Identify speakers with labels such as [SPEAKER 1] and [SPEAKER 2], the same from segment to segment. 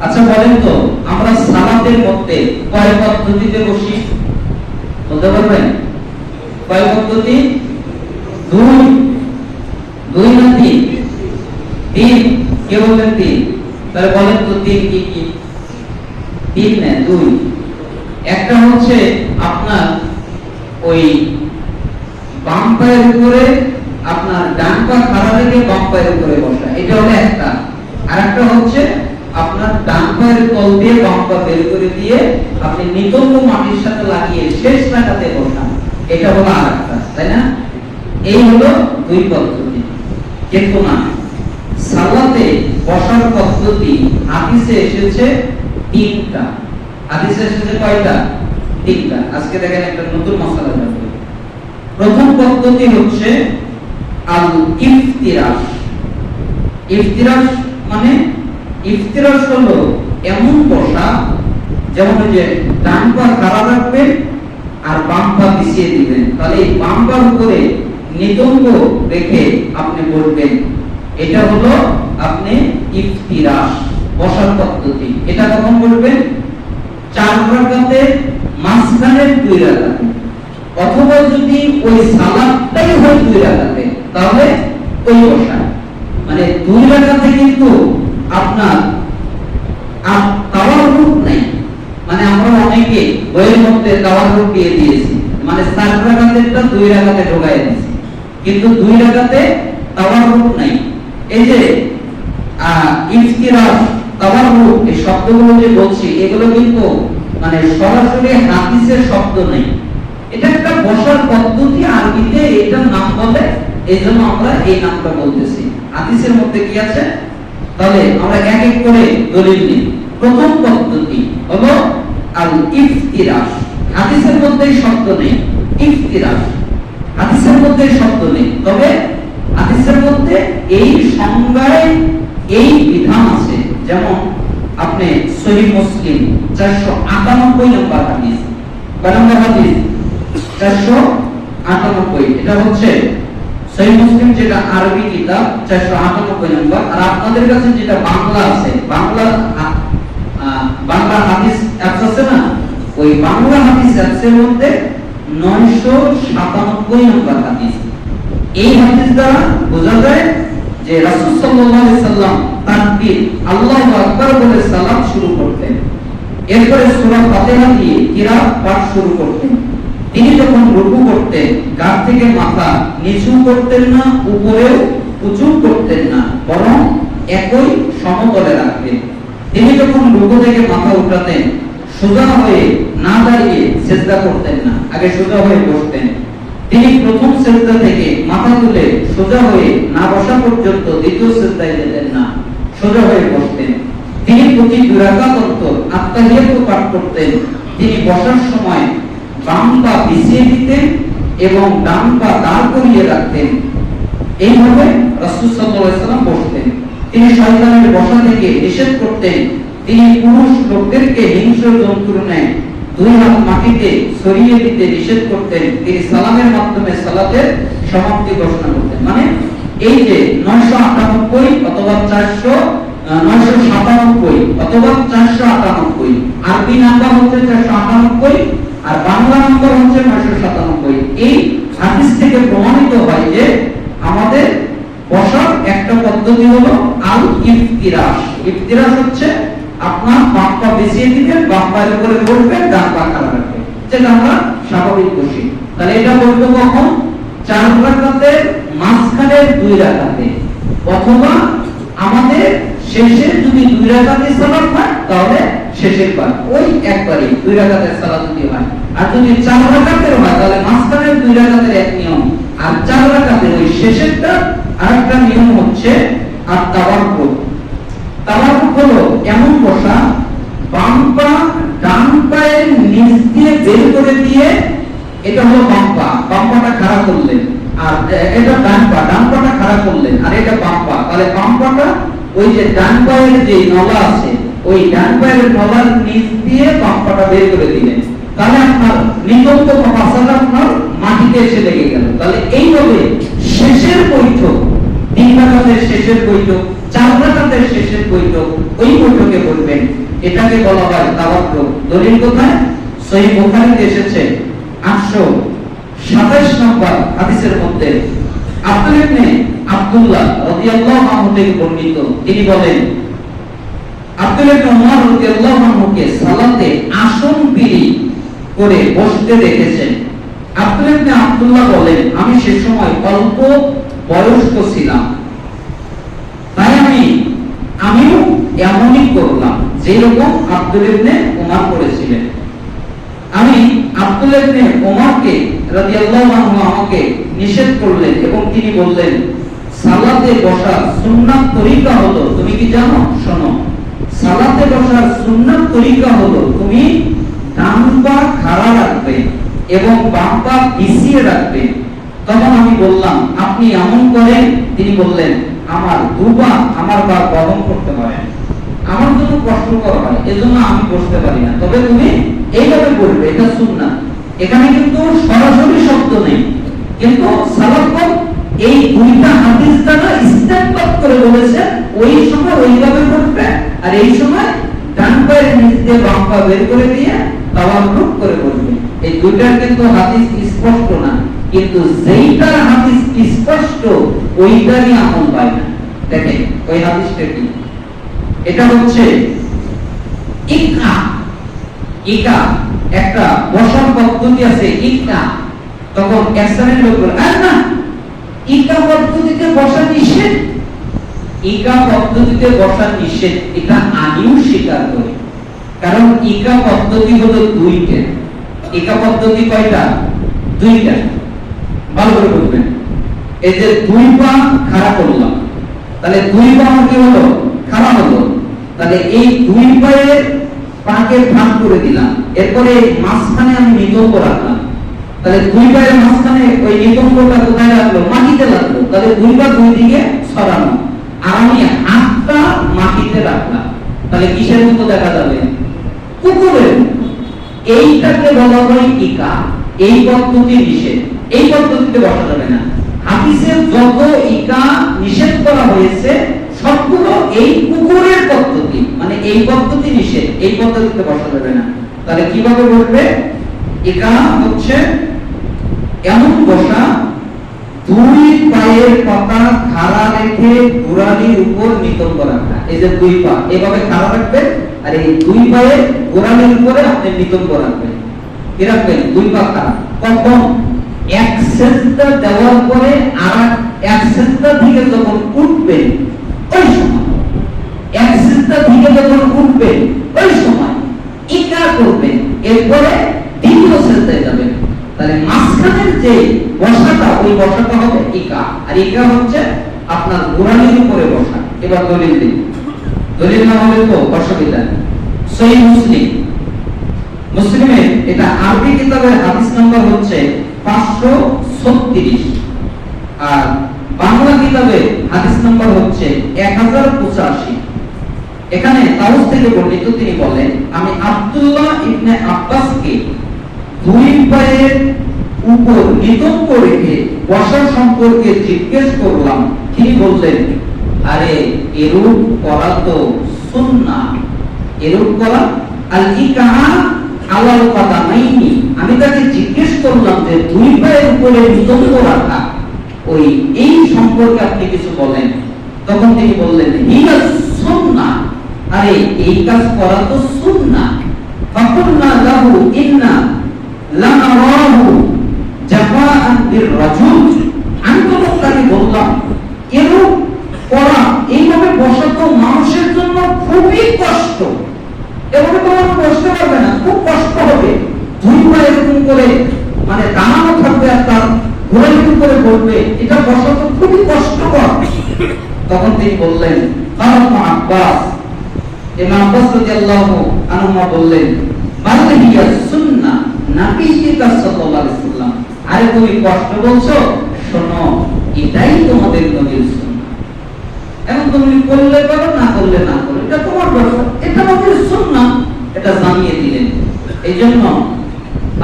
[SPEAKER 1] আচ্ছা বলেন তো আমরা সালাতের মধ্যে কয় পদ্ধতিতে বসি বলতে পারবেন? কয় পদ্ধতি? দুই। দুই না তিন? তিন। কে বললেন তিন? তাহলে বলেন তো তিন কি কি? তিন না দুই। একটা হচ্ছে আপনার ওই বাম পায়ের উপরে আপনার ডান পা খাড়া রেখে বাম পায়ের উপরে বসা, এটা হলো একটা। আর একটা হচ্ছে আপনার ডান পায়ের তল দিয়ে বাম পা বের করে দিয়ে আপনি নিতম্ব মাটির সাথে লাগিয়ে শেষ রাকাতে বসা, এটা হলো আরেকটা, তাই না? এই হলো দুই পদ্ধতি। কিন্তু না, সালাতে বসার পদ্ধতি হাদিসে এসেছে তিনটা। হাদিসে এসেছে কয়টা? তিনটা। আজকে দেখেন একটা নতুন মাসালা জানবো। প্রথম পদ্ধতি হচ্ছে আল ইফতিরাশ। ইফতিরাশ মানে ইফতিরাশ হলো এমন বসা যেমন যে ডান পা খাড়া রাখবেন আর বাম পা পিছিয়ে দিবেন, তাহলে এই বাম পার উপরে নিতম্ব রেখে আপনি বসবেন, এটা হলো আপনি ইফতিরাশ বসার পদ্ধতি। এটা কখন করবেন? 4 রাকাতে মাঝখানের 2 রাকাতে, অথবা যদি ওই সালাতটাই হয় 2 রাকাতে তাহলে ওই বসা, মানে 2 রাকাতে কিন্তু আপনার তাওয়াররুক নাই। মানে আমরা অনেকে বইয়ের মধ্যে তাওয়াররুক দিয়ে দিয়েছি, মানে 4 রাকাতেরটা 2 রাকাতে ঢোকায় দিয়েছি, কিন্তু 2 রাকাতে তাওয়াররুক নাই। এই যে ইফতিরাশ, তাওয়াররুক, এই শব্দগুলো যে বলছি এগুলো কিন্তু মানে সরাসরি হাদিসের শব্দ নেই, এটা একটা বসার পদ্ধতি, আরবিতে এটার নাম বলে, এইজন্য আমরা এই নামটা বলতেছি। হাদিসের মধ্যে কি আছে? তাহলে আমরা এক এক করে দলিল নিই। প্রথম পদ্ধতি হলো আল ইফতিরাশ। হাদিসের মধ্যে শব্দ নেই ইফতিরাশ, হাদিসের মধ্যে শব্দ নেই, তবে হাদিসের মধ্যে এই সংজ্ঞায় এই বিধান আছে। যেমন আপনি সহিহ মুসলিম 498 নম্বর হাদিস, নম্বর হাদিস 498, এটা হচ্ছে সহিহ মুসলিম যেটা আরবি কিতাব 498 নম্বর। আর আপনাদের কাছে যেটা বাংলা আছে, বাংলা হাদিস অ্যাপস আছে না, ওই বাংলা হাদিস অ্যাপসের মধ্যে 997 নম্বর হাদিস। এই হাদিস দ্বারা বোঝা যায় যে রাসূল সাল্লাল্লাহু আলাইহি সাল্লাম তাকবীর আল্লাহু আকবার বলে সালাত শুরু করতেন, এরপরে সূরা ফাতিহা দিয়ে কিরাত পাঠ শুরু করতেন। তিনি যখন রুকু করতেন গা থেকে মাথা নিচু করতেন না, উপরেও উঁচু করতেন না, বরং একই সমতলে রাখতেন। তিনি যখন রুকু থেকে মাথা উঠাতেন সোজা হয়ে না দাঁড়িয়ে সিজদা করতেন না, আগে সোজা হয়ে বসতেন। তিনি প্রথম সিজদা থেকে মাথা তুলে সোজা হয়ে না বসা পর্যন্ত দ্বিতীয় সিজদায় যেতেন না, সোজা হয়ে বসতেন। তিনি প্রতি 2 রাকাত অন্তর আত্তাহিয়াত পাঠ করতেন। তিনি বসার সময় বাম পা পিছিয়ে দিতেন এবং ডান পা দাঁড় করিয়ে রাখতেন। এইভাবে রাসূল সাল্লাল্লাহু আলাইহি ওয়াসাল্লাম বসতেন। তিনি শয়তানের বসা থেকে নিষেধ করতেন। তিনি পুরুষ লোকদেরকে হিংস্র জন্তুর ন্যায় 2 হাত মাটিতে ছড়িয়ে দিতে নিষেধ করতেন। তিনি সালামের মাধ্যমে সালাতের সমাপ্তি ঘোষণা করতেন। মানে এই যে 998 অথবা 997 অথবা 498, আরবি নাম্বার হচ্ছে 498 আর বাংলা নাম্বার হচ্ছে 997। এই হাদিস থেকে প্রমাণিত হয় যে আমাদের বসার একটা পদ্ধতি হলো আল ইফতিরাশ। ইফতিরাশ হচ্ছে আপনার বাম পা বিছিয়ে দিবেন, বাম পায়ের উপরে বসবেন, ডান পা খাড়া রাখবেন, যেটা আমরা স্বাভাবিক বসি। তাহলে এটা বলবো কখন? 4 রাকাতের মাঝখানের 2 রাকাতে, অথবা আমাদের শেষে যদি 2 রাকাতের সালাত হয় তাহলে শেষের বার ওই একবারই 2 রাকাতের সালাত যদি হয়। আর যদি 4 রাকাতের হয় তাহলে মাঝখানের 2 রাকাতের এক নিয়ম, আর 4 রাকাতের ওই শেষেরটা আরেকটা নিয়ম হচ্ছে আর তাওয়াক্কুল। তাওয়াক্কুল হলো এমন বসা বাম পা ডান পায়ের নিচ দিয়ে বের করে দিয়ে, এটা হলো বাম পা, বাম পাটা খাড়া করলেন, আর এটা ডান পা, ডান পাটা খাড়া করলেন, আর এটা বাম পা। তাহলে বাম পাটা ওই যে ডান পায়ের যে নলা আছে ওই ডান পায়ের নলার নিচ দিয়ে বাম পাটা বের করে দিলেন, তাহলে আপনার নিতম্ব পাশাটা আপনার মাটিতে এসে লেগে গেল। তাহলে এইভাবে শেষের বৈঠক, 3 রাকাতের শেষের বৈঠক চার রাকাতের শেষের বৈঠক, ওই বৈঠকে বলবেন, এটাকে বলা হয় তাওয়াক্কুল। দলিল কোথায়? সহিহ বুখারীতে এসেছে 827 নম্বর হাদিসের মধ্যে আব্দুল্লাহ ইবনে আব্দুল্লাহ রাদিয়াল্লাহু আনহু থেকে বর্ণিত, তিনি বলেন আব্দুল্লাহ ইবনে ওমর রাদিয়াল্লাহু আনহুকে সালাতে আসন বিলি করে বসতে দেখেছেন। আব্দুল্লাহ ইবনে আব্দুল্লাহ বলেন, আমি সে সময় অল্প বয়স্ক ছিলাম, তাই আমিও এমনই করলাম যেরকম আব্দুল্লাহ ইবনে ওমর করেছিলেন। আমি আব্দুল্লাহ ইবনে ওমরকে রাদিয়াল্লাহু আনহু আমাকে নিষেধ করলেন এবং তিনি বললেন, সালাতে বসার সুন্নাত তরিকা হলো, তুমি কি জানো? শোনো, সালাতে বসার সুন্নাত তরিকা হলো তুমি ডান পা খাড়া রাখবে এবং বাম পা পিছিয়ে রাখবে। তখন আমি বললাম, আপনি এমন করেন? তিনি বললেন, আমার দুপা আমার পা গরম করতে পারেন, আমার জন্য কষ্টকর হয়, এজন্য আমি বসতে পারি না, তবে তুমি এইভাবে বলবে, এটা সুন্নাত। এখানে কিন্তু সরাসরি শব্দ নেই, কিন্তু সালাফগণ এই দুইটা হাদিস দ্বারা ইস্তেমবাদ করে বলেছে ওই সময় ওইভাবে করবে, আর এই সময় ডান পায়ের নিচ দিয়ে বাম পা বের করে দিয়ে তাওয়াক্কুল করে বলবে। এই দুইটার কিন্তু হাদিস স্পষ্ট না, কিন্তু যেইটার হাদিস স্পষ্ট ওইটারই আমল পায় না। দেখেন ওই হাদিসটা কি, এটা হচ্ছে ইকা। ইকা একটা বসার পদ্ধতি আছে, ইকা। তখন এক শ্রেণীর লোক বলে, না ইকা পদ্ধতিতে বসা নিষেধ, ইকা পদ্ধতিতে বসা নিষেধ, এটা আমিও স্বীকার করি। কারণ ইকা পদ্ধতি হলো দুইটা। ইকা পদ্ধতি কয়টা? দুইটা। ভালো করে বুঝবেন, এই যে দুই পা খাড়া করলাম, তাহলে দুই পা কি হলো? খাড়া হলো। তাহলে এই দুই পায়ের পাকে ভাগ করে দিলাম, এরপরে মাঝখানে আমি নিতম্ব রাখলাম। তাহলে দুই পায়ের মাঝখানে ওই নিতম্বটা কোথায় রাখলো? মাটিতে রাখলো। তাহলে দুই পা দুই দিকে সরানো, আর আমি হাতটা মাটিতে রাখলাম। তাহলে কিসের মতো দেখা যাবে? কুকুরের। এইটাকে বলা হয় ইকা। এই পদ্ধতি নিষেধ, এই পদ্ধতিতে বসা যাবে না। হাদিসে যত ইকা নিষেধ করা হয়েছে সবগুলো এই কুকুরের পদ্ধতি, মানে এই পদ্ধতি নিষেধ, এই পদ্ধতিতে বসা যাবে না। তাহলে কিভাবে বলবে? ইকা হচ্ছে এমন বসা, দুই পায়ের পাতা খাড়া রেখে গোড়ালির উপর নিতম্ব রাখা। এই যে দুই পা এভাবে খাড়া রাখবে, আর এই দুই পায়ের গোড়ালির উপরে আপনি নিতম্ব রাখবেন। কি রাখবেন? দুই পা খাড়া। কখন? এক সেজদা দেওয়ার পরে আর এক সেজদা থেকে যখন উঠবেন ওই সময়, এক সেজদা থেকে যখন উঠবেন ওই সময় ইকা করবেন, এরপরে দ্বিতীয় সেজদায় যাবেন। তাহলে মাঝখানের যে বসাটা, ওই বসাটা হবে ইকা। আর ইকা হচ্ছে আপনার গোড়ালির উপরে বসা। এবার দলিল দিন। দলিল না হলে তো অসুবিধা। সহিহ মুসলিম, মুসলিমে এটা আরবি কিতাবের হাদিস নাম্বার হচ্ছে 536, আর বাংলা কিতাবে হাদিস নাম্বার হচ্ছে 1085। এখানে তাউস থেকে বর্ণিত, তিনি বলেন, আমি আব্দুল্লাহ ইবনে আব্বাসকে দুই পায়ের উপর নিতম্ব রেখে বসা সম্পর্কে জিজ্ঞেস করলাম। তিনি বললেন, আরে এরূপ করা তো সুন্নাহ। এরূপ করা আল ইকাহা আলাল কাদামাইনি। আমি তাকে জিজ্ঞেস করলাম যে দুই পায়ের উপরে নিতম্ব রাখা, ওই এই সম্পর্কে আপনি কিছু বলেন। তখন তিনি বললেন, হিয়া সুন্নাহ, আরে এই কাজ করা তো সুন্নাহ। ফাকুলনা লাহু ইন্না লানারাহু জাফাআন বিররাজুল। আমি তো তাকে বললাম, এরূপ করা, এইভাবে বসা তো মানুষের জন্য খুবই কষ্ট, এভাবে তো মানুষ বসতে পারবে না, খুব কষ্ট হবে। দুই পা এরকম করে মানে দাঁড়ানো থাকবে আর তার ঘোরাঘুরি করে বলবে, এটা বসা তো খুবই কষ্টকর। তখন তিনি বললেন, আব্বাস, ইমাম আব্বাস রাদিয়াল্লাহু আনহু বললেন, বাল হিয়া সুন্নাহ নবিয়্যিকা সাল্লাল্লাহু আলাইহি ওয়াসাল্লাম। আরে তুমি কষ্ট বলছো, শোনো, এটাই তোমাদের নবীর সুন্নাহ। এখন তুমি করলে করো, না করলে না করো, এটা তোমার ব্যাপার, এটা আমাদের সুন্নাহ, এটা জানিয়ে দিলেন। এইজন্য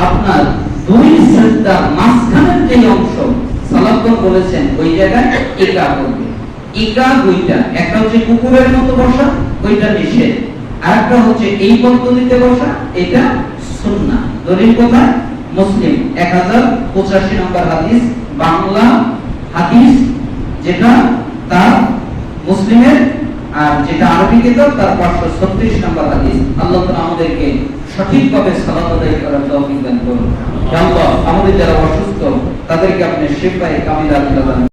[SPEAKER 1] আপনার দুই সিজদার মাঝখানের যে অংশ সালাতগণ বলেছেন ওই জায়গায় ইকা করবে। ইকা দুইটা, একটা হচ্ছে কুকুরের মতো বসা, ওইটা নিষেধ, আর একটা হচ্ছে এই পদ্ধতিতে বসা, এটা সুন্নাহ। দলিল কোথায়? মুসলিম 1085 নম্বর হাদিস, বাংলা হাদিস, যেটা তার মুসলিমের, আর যেটা আরবি কিতাব তার 536 নম্বর হাদিস। আল্লাহ তাআলা আমাদেরকে সঠিকভাবে সালাত আদায় করার তৌফিক দান করুন। আল্লাহ আমাদের যারা অসুস্থ তাদেরকে আপনি শিফায়ে কামিলা দান